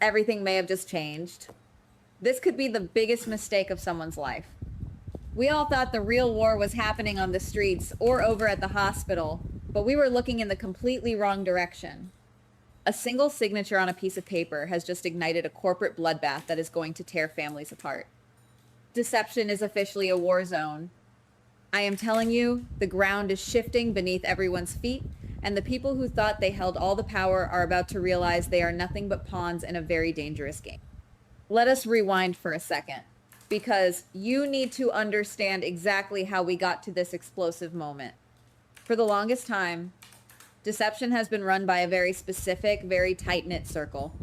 everything may have just changed. This could be the biggest mistake of someone's life. We all thought the real war was happening on the streets or over at the hospital, but we were looking in the completely wrong direction. A single signature on a piece of paper has just ignited a corporate bloodbath that is going to tear families apart. Deception is officially a war zone. I am telling you, the ground is shifting beneath everyone's feet, and the people who thought they held all the power are about to realize they are nothing but pawns in a very dangerous game. Let us rewind for a second, because you need to understand exactly how we got to this explosive moment. For the longest time, deception has been run by a very specific, very tight-knit circle.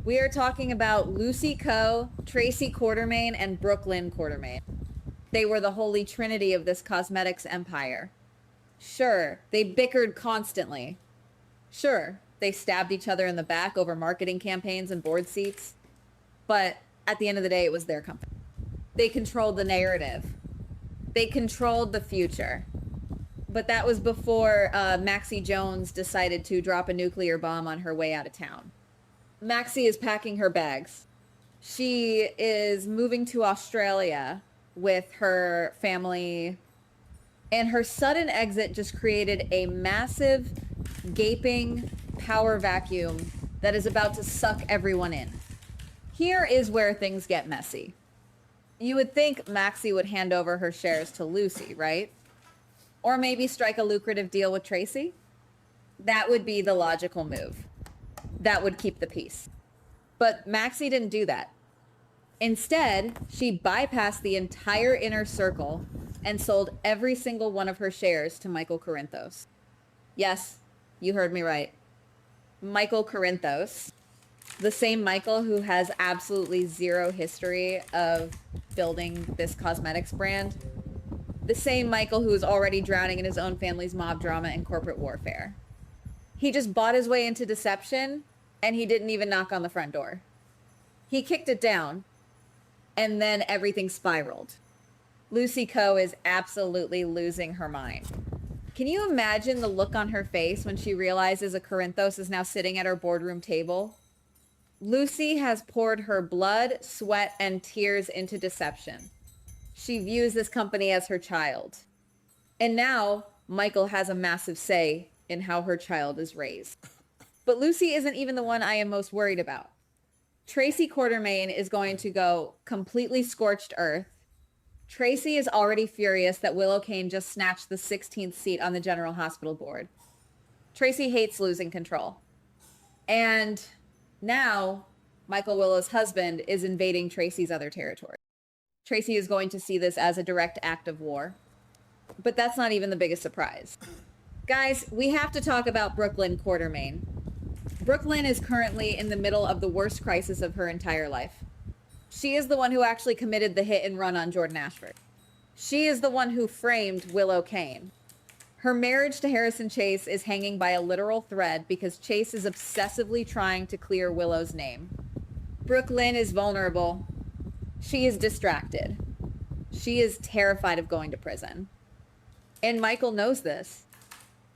We are talking about Lucy Coe, Tracy Quartermaine, and Brooklyn Quartermaine. They were the holy trinity of this cosmetics empire. Sure, they bickered constantly. Sure, they stabbed each other in the back over marketing campaigns and board seats. But at the end of the day, it was their company. They controlled the narrative. They controlled the future. But that was before Maxie Jones decided to drop a nuclear bomb on her way out of town. Maxie is packing her bags. She is moving to Australia with her family, and her sudden exit just created a massive, gaping power vacuum that is about to suck everyone in. Here is where things get messy. You would think Maxie would hand over her shares to Lucy, right? Or maybe strike a lucrative deal with Tracy? That would be the logical move. That would keep the peace. But Maxie didn't do that. Instead, she bypassed the entire inner circle and sold every single one of her shares to Michael Corinthos. Yes, you heard me right. Michael Corinthos, the same Michael who has absolutely zero history of building this cosmetics brand. The same Michael who is already drowning in his own family's mob drama and corporate warfare. He just bought his way into deception, and he didn't even knock on the front door. He kicked it down, and then everything spiraled. Lucy Coe is absolutely losing her mind. Can you imagine the look on her face when she realizes a Corinthos is now sitting at her boardroom table? Lucy has poured her blood, sweat, and tears into deception. She views this company as her child. And now Michael has a massive say in how her child is raised. But Lucy isn't even the one I am most worried about. Tracy Quartermaine is going to go completely scorched earth. Tracy is already furious that Willow Kane just snatched the 16th seat on the General Hospital board. Tracy hates losing control. And now Michael Willow's husband is invading Tracy's other territory. Tracy is going to see this as a direct act of war. But that's not even the biggest surprise. Guys, we have to talk about Brooklyn Quartermaine. Brooklyn is currently in the middle of the worst crisis of her entire life. She is the one who actually committed the hit and run on Jordan Ashford. She is the one who framed Willow Kane. Her marriage to Harrison Chase is hanging by a literal thread because Chase is obsessively trying to clear Willow's name. Brooklyn is vulnerable. She is distracted. She is terrified of going to prison. And Michael knows this.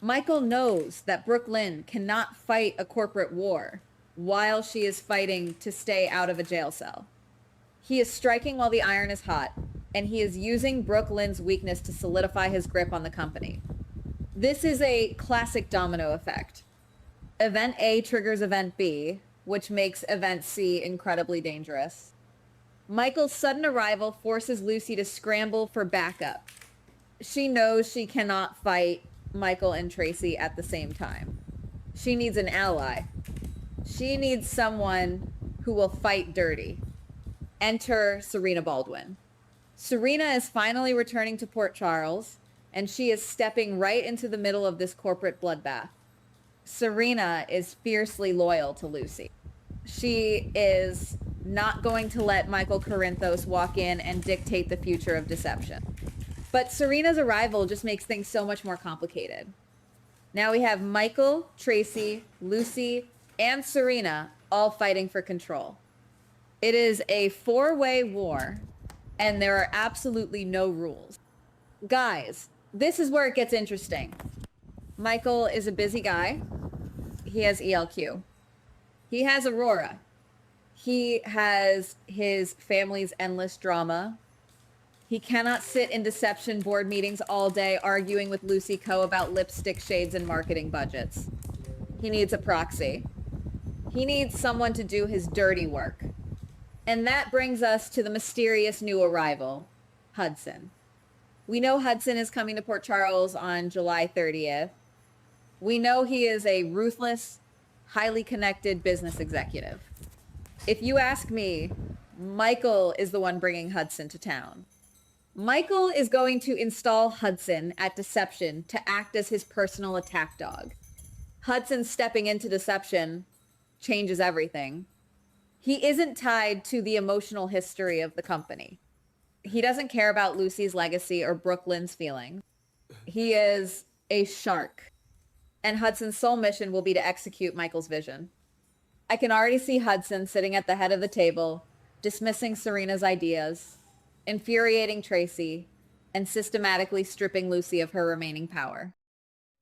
Michael knows that Brooklyn cannot fight a corporate war while she is fighting to stay out of a jail cell. He is striking while the iron is hot, and he is using Brooklyn's weakness to solidify his grip on the company. This is a classic domino effect. Event A triggers Event B, which makes Event C incredibly dangerous. Michael's sudden arrival forces Lucy to scramble for backup. She knows she cannot fight Michael and Tracy at the same time. She needs an ally. She needs someone who will fight dirty. Enter Serena Baldwin. Serena is finally returning to Port Charles, and she is stepping right into the middle of this corporate bloodbath. Serena is fiercely loyal to Lucy. She is not going to let Michael Corinthos walk in and dictate the future of deception. But Serena's arrival just makes things so much more complicated. Now we have Michael, Tracy, Lucy, and Serena all fighting for control. It is a four-way war, and there are absolutely no rules. Guys, this is where it gets interesting. Michael is a busy guy. He has ELQ. He has Aurora. He has his family's endless drama. He cannot sit in deception board meetings all day arguing with Lucy Coe about lipstick shades and marketing budgets. He needs a proxy. He needs someone to do his dirty work. And that brings us to the mysterious new arrival, Hudson. We know Hudson is coming to Port Charles on July 30th. We know he is a ruthless, highly connected business executive. If you ask me, Michael is the one bringing Hudson to town. Michael is going to install Hudson at Deception to act as his personal attack dog. Hudson stepping into Deception changes everything. He isn't tied to the emotional history of the company. He doesn't care about Lucy's legacy or Brooklyn's feelings. He is a shark. And Hudson's sole mission will be to execute Michael's vision. I can already see Hudson sitting at the head of the table, dismissing Serena's ideas, infuriating Tracy, and systematically stripping Lucy of her remaining power.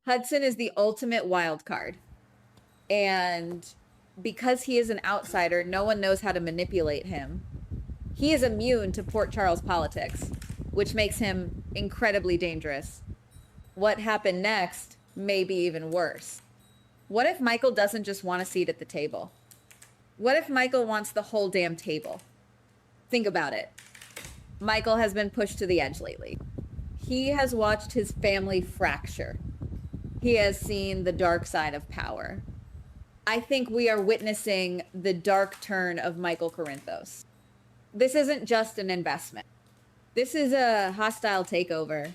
Hudson is the ultimate wild card. And because he is an outsider, no one knows how to manipulate him. He is immune to Port Charles politics, which makes him incredibly dangerous. What happened next may be even worse. What if Michael doesn't just want a seat at the table? What if Michael wants the whole damn table? Think about it. Michael has been pushed to the edge lately. He has watched his family fracture. He has seen the dark side of power. I think we are witnessing the dark turn of Michael Corinthos. This isn't just an investment. This is a hostile takeover.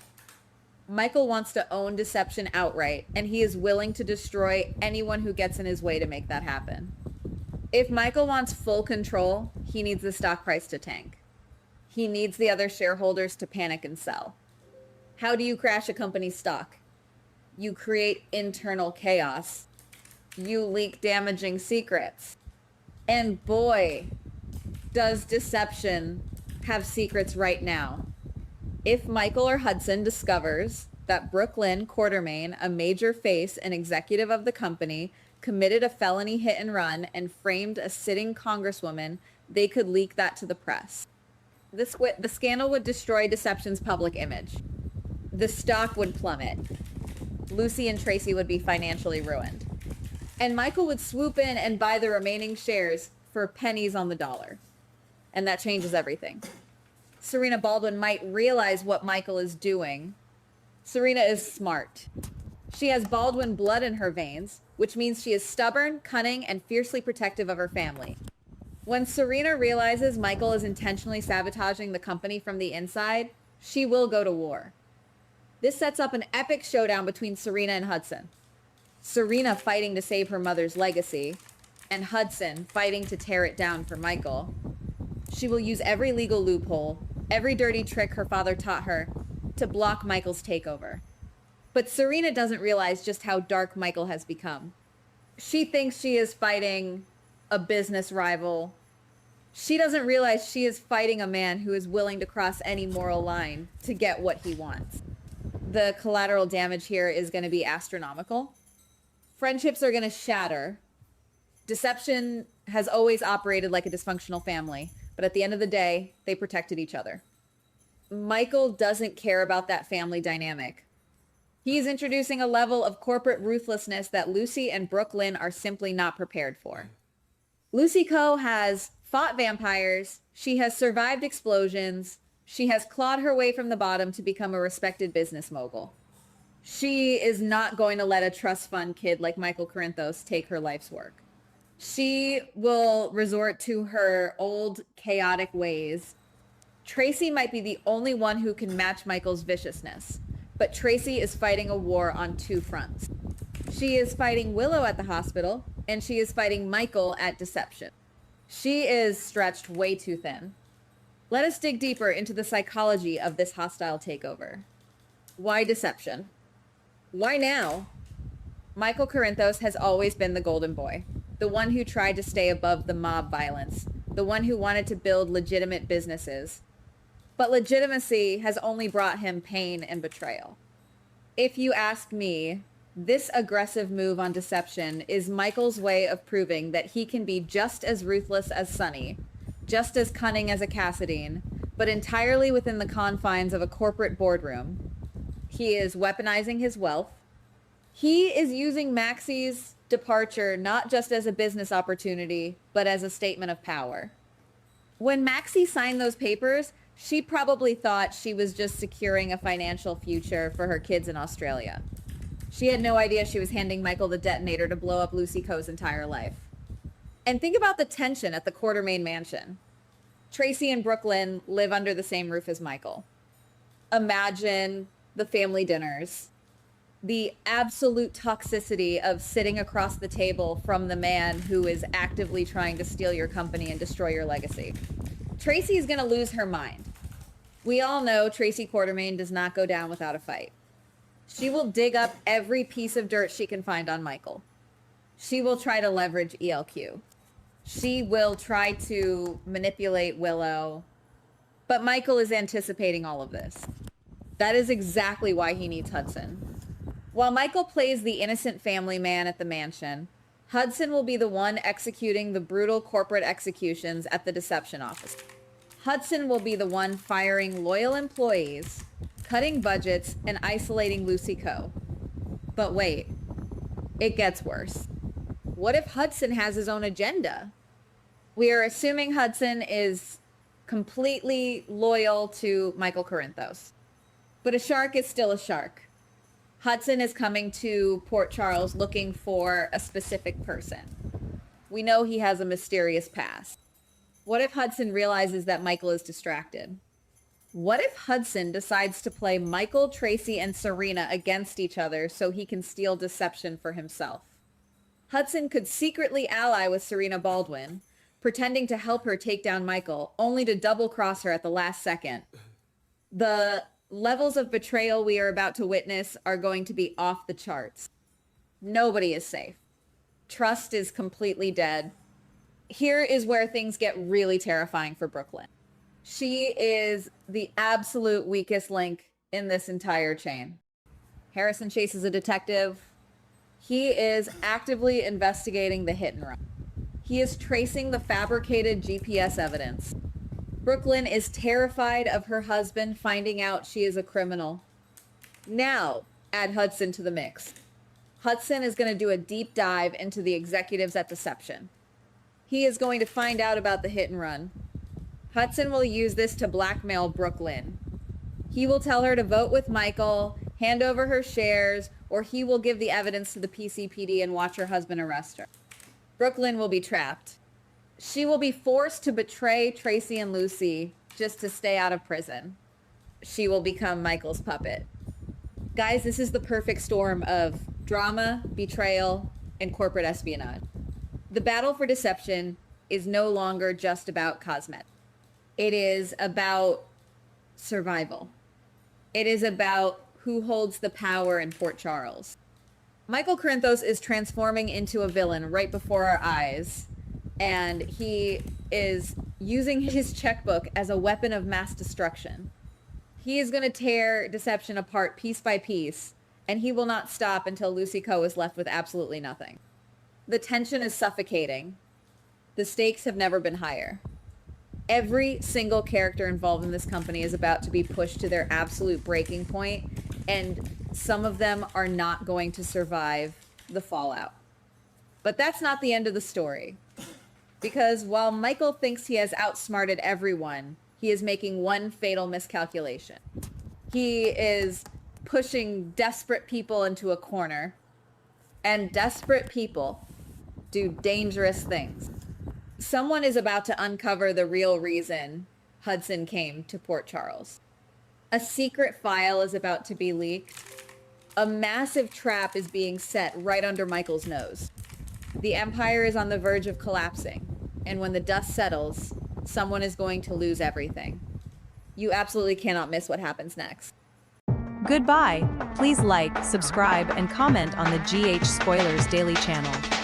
Michael wants to own Deception outright, and he is willing to destroy anyone who gets in his way to make that happen. If Michael wants full control, he needs the stock price to tank. He needs the other shareholders to panic and sell. How do you crash a company's stock? You create internal chaos. You leak damaging secrets. And boy, does Deception have secrets right now. If Michael or Hudson discovers that Brooklyn Quartermain, a major face and executive of the company, committed a felony hit and run and framed a sitting congresswoman, they could leak that to the press. The scandal would destroy Deception's public image. The stock would plummet. Lucy and Tracy would be financially ruined. And Michael would swoop in and buy the remaining shares for pennies on the dollar. And that changes everything. Serena Baldwin might realize what Michael is doing. Serena is smart. She has Baldwin blood in her veins, which means she is stubborn, cunning, and fiercely protective of her family. When Serena realizes Michael is intentionally sabotaging the company from the inside, she will go to war. This sets up an epic showdown between Serena and Hudson. Serena fighting to save her mother's legacy, and Hudson fighting to tear it down for Michael. She will use every legal loophole, every dirty trick her father taught her, to block Michael's takeover. But Serena doesn't realize just how dark Michael has become. She thinks she is fighting a business rival. She doesn't realize she is fighting a man who is willing to cross any moral line to get what he wants. The collateral damage here is going to be astronomical. Friendships are going to shatter. Deception has always operated like a dysfunctional family, but at the end of the day, they protected each other. Michael doesn't care about that family dynamic. He's introducing a level of corporate ruthlessness that Lucy and Brooklyn are simply not prepared for. Lucy Coe has fought vampires. She has survived explosions. She has clawed her way from the bottom to become a respected business mogul. She is not going to let a trust fund kid like Michael Corinthos take her life's work. She will resort to her old chaotic ways. Tracy might be the only one who can match Michael's viciousness, but Tracy is fighting a war on two fronts. She is fighting Willow at the hospital, and she is fighting Michael at Deception. She is stretched way too thin. Let us dig deeper into the psychology of this hostile takeover. Why Deception? Why now? Michael Corinthos has always been the golden boy, the one who tried to stay above the mob violence, the one who wanted to build legitimate businesses. But legitimacy has only brought him pain and betrayal. If you ask me, This aggressive move on deception is Michael's way of proving that he can be just as ruthless as Sonny, just as cunning as a Cassadine, but entirely within the confines of a corporate boardroom. He is weaponizing his wealth. He is using Maxie's departure not just as a business opportunity, but as a statement of power. When Maxie signed those papers, she probably thought she was just securing a financial future for her kids in Australia. She had no idea she was handing Michael the detonator to blow up Lucy Coe's entire life. And think about the tension at the Quartermain mansion. Tracy and Brooklyn live under the same roof as Michael. Imagine the family dinners, the absolute toxicity of sitting across the table from the man who is actively trying to steal your company and destroy your legacy. Tracy is going to lose her mind. We all know Tracy Quartermain does not go down without a fight. She will dig up every piece of dirt she can find on Michael. She will try to leverage ELQ. She will try to manipulate Willow. But Michael is anticipating all of this. That is exactly why he needs Hudson. While Michael plays the innocent family man at the mansion, Hudson will be the one executing the brutal corporate executions at the deception office. Hudson will be the one firing loyal employees, cutting budgets, and isolating Lucy Coe. But wait, it gets worse. What if Hudson has his own agenda? We are assuming Hudson is completely loyal to Michael Corinthos. But a shark is still a shark. Hudson is coming to Port Charles looking for a specific person. We know he has a mysterious past. What if Hudson realizes that Michael is distracted? What if Hudson decides to play Michael, Tracy, and Serena against each other so he can steal deception for himself? Hudson could secretly ally with Serena Baldwin, pretending to help her take down Michael, only to double-cross her at the last second. The levels of betrayal we are about to witness are going to be off the charts. Nobody is safe. Trust is completely dead. Here is where things get really terrifying for Brooklyn. She is the absolute weakest link in this entire chain. Harrison Chase is a detective. He is actively investigating the hit and run. He is tracing the fabricated GPS evidence. Brooklyn is terrified of her husband finding out she is a criminal. Now, add Hudson to the mix. Hudson is going to do a deep dive into the executives at Deception. He is going to find out about the hit and run. Hudson will use this to blackmail Brooklyn. He will tell her to vote with Michael, hand over her shares, or he will give the evidence to the PCPD and watch her husband arrest her. Brooklyn will be trapped. She will be forced to betray Tracy and Lucy just to stay out of prison. She will become Michael's puppet. Guys, this is the perfect storm of drama, betrayal, and corporate espionage. The battle for deception is no longer just about cosmetics. It is about survival. It is about who holds the power in Port Charles. Michael Corinthos is transforming into a villain right before our eyes, and he is using his checkbook as a weapon of mass destruction. He is going to tear deception apart piece by piece, and he will not stop until Lucy Coe is left with absolutely nothing. The tension is suffocating. The stakes have never been higher. Every single character involved in this company is about to be pushed to their absolute breaking point, and some of them are not going to survive the fallout. But that's not the end of the story. Because while Michael thinks he has outsmarted everyone, he is making one fatal miscalculation. He is pushing desperate people into a corner, and desperate people do dangerous things. Someone is about to uncover the real reason Hudson came to Port Charles. A secret file is about to be leaked. A massive trap is being set right under Michael's nose. The Empire is on the verge of collapsing, and when the dust settles, someone is going to lose everything. You absolutely cannot miss what happens next. Goodbye. Please like, subscribe, and comment on the GH Spoilers Daily channel.